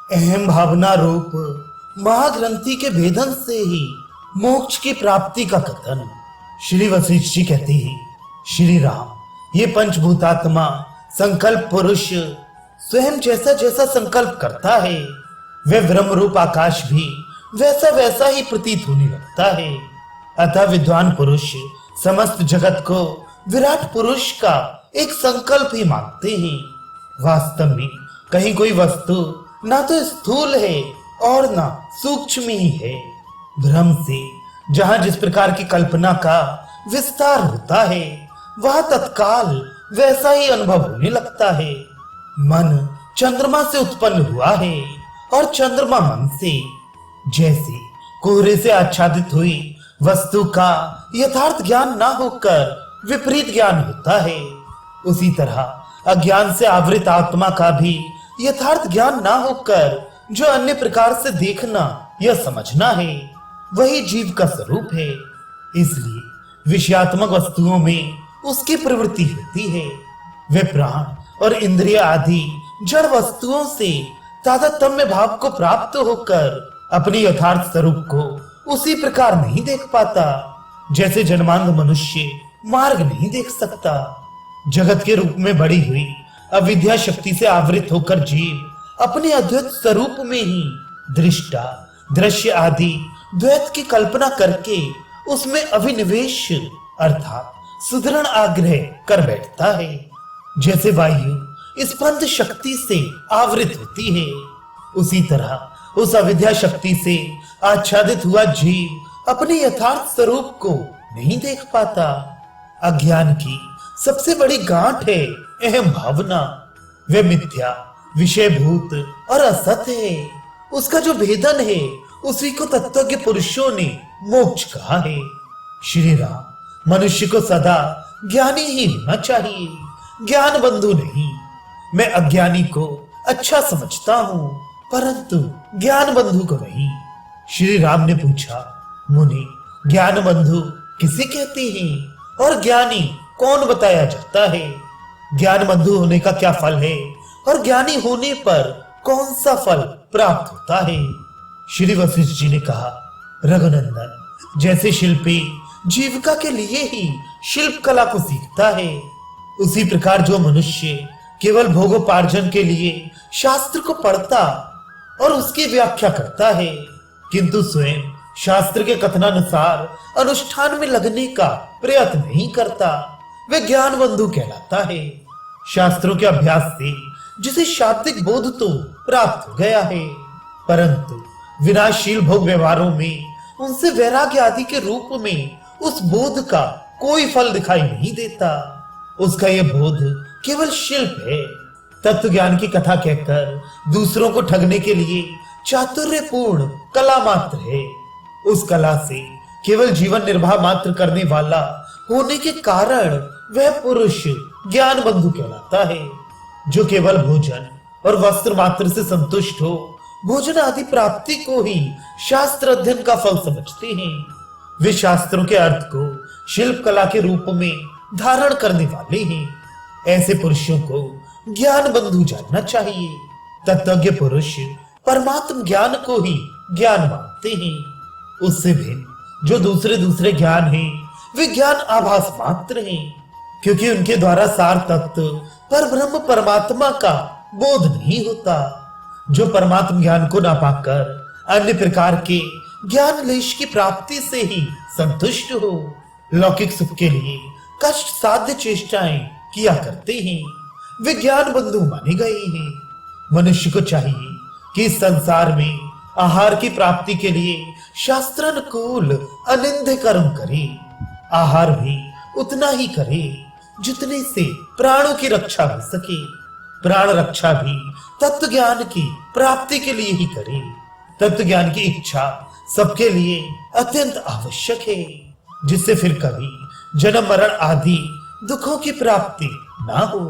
अहम भावना रूप महाग्रंथि के भेदन से ही मोक्ष की प्राप्ति का कथन। श्री वशिष्ठ जी कहते हैं, श्री राम, ये पंचभूतात्मा संकल्प पुरुष स्वयं जैसा जैसा संकल्प करता है, वह ब्रह्म रूप आकाश भी वैसा वैसा ही प्रतीत होने लगता है। अतः विद्वान पुरुष समस्त जगत को विराट पुरुष का एक संकल्प ही मानते हैं। वास्तव में कहीं कोई वस्तु ना तो स्थूल है और ना सूक्ष्म ही है। भ्रम से जहां जिस प्रकार की कल्पना का विस्तार होता है, वह तत्काल वैसा ही अनुभव होने लगता है। मन चंद्रमा से उत्पन्न हुआ है और चंद्रमा मन से। जैसे कोहरे से आच्छादित हुई वस्तु का यथार्थ ज्ञान ना होकर विपरीत ज्ञान होता है, उसी तरह अज्ञान से आवृत आत्मा का भी यथार्थ ज्ञान ना होकर जो अन्य प्रकार से देखना या समझना है, वही जीव का स्वरूप है। इसलिए विषयात्मक वस्तुओं में उसकी प्रवृत्ति होती है। वे प्राण और इंद्रिय आदि जड़ वस्तुओं से तादात्म्य भाव को प्राप्त होकर अपने यथार्थ स्वरूप को उसी प्रकार नहीं देख पाता, जैसे जन्मांध मनुष्य मार्ग नहीं देख सकता। जगत के रूप में बड़ी हुई अविद्या शक्ति से आवृत होकर जीव अपने अद्वैत स्वरूप में ही दृष्टा, दृश्य आदि द्वैत की कल्पना करके उसमें अभिनिवेश अर्थात सुदृढ़ आग्रह कर बैठता है। जैसे वायु स्पंद शक्ति से आवृत होती है, उसी तरह उस अविद्या शक्ति से आच्छादित हुआ जीव अपने यथार्थ स्वरूप को नहीं देख पाता। अज्ञान की सबसे बड़ी गांठ है अहम भावना। वे मिथ्या, विषयभूत और असत है। उसका जो भेदन है, उसी को तत्वज्ञ पुरुषों ने मोक्ष कहा है। श्री राम, मनुष्य को सदा ज्ञानी ही होना चाहिए, ज्ञान बंधु नहीं। मैं अज्ञानी को अच्छा समझता हूँ, परंतु ज्ञान बंधु को नहीं। श्री राम ने पूछा, मुनि, ज्ञान बंधु किसे कहते हैं और ज्ञानी कौन बताया जाता है? ज्ञान बंधु होने का क्या फल है और ज्ञानी होने पर कौन सा फल प्राप्त होता है? श्री वशिष्ठ जी ने कहा, रघुनंदन, जैसे शिल्पी जीविका के लिए ही शिल्प कला को सीखता है, उसी प्रकार जो मनुष्य केवल भोगोपार्जन के लिए शास्त्र को पढ़ता और उसकी व्याख्या करता है, किंतु स्वयं शास्त्र के कथनानुसार अनुष्ठान में लगने का प्रयत्न नहीं करता, वे ज्ञान बंधु कहलाता है। शास्त्रों के अभ्यास से जिसे शाब्दिक बोध तो प्राप्त हो गया है, परंतु विनाशशील भोग व्यवहारों में उनसे वैराग्य आदि के रूप में उस बोध का कोई फल दिखाई नहीं देता। उसका यह बोध केवल शिल्प है, तत्व ज्ञान की कथा कहकर दूसरों को ठगने के लिए चातुर्यपूर्ण कला मात्र है। उस कला से केवल जीवन निर्वाह मात्र करने वाला होने के कारण वह पुरुष ज्ञान बंधु कहलाता है। जो केवल भोजन और वस्त्र मात्र से संतुष्ट हो, भोजन आदि प्राप्ति को ही शास्त्र अध्ययन का फल समझते हैं, वे शास्त्रों के अर्थ को शिल्प कला के रूप में धारण करने वाले हैं। ऐसे पुरुषों को ज्ञान बंधु जानना चाहिए। तत्वज्ञ पुरुष परमात्म ज्ञान को ही ज्ञान मानते हैं। उससे भिन्न जो दूसरे दूसरे ज्ञान हैं, वे ज्ञान आभास मात्र हैं, क्योंकि उनके द्वारा सार तत्व पर ब्रह्म परमात्मा का बोध नहीं होता। जो परमात्म ज्ञान को ना पाकर अन्य प्रकार के ज्ञान लेश की प्राप्ति से ही संतुष्ट हो, लौकिक सुख के लिए कष्ट साध्य चेष्टाएं किया करते हैं, वे ज्ञान बंधु माने गए हैं। मनुष्य को चाहिए कि इस संसार में आहार की प्राप्ति के लिए शास्त्रानुकूल अनिंद्य कर्म करे। आहार भी उतना ही करे जितने से प्राणों की रक्षा हो सके। प्राण रक्षा भी तत्व ज्ञान की प्राप्ति के लिए ही करे। तत्व ज्ञान की इच्छा सबके लिए अत्यंत आवश्यक है, जिससे फिर कभी जन्म मरण आदि दुखों की प्राप्ति ना हो।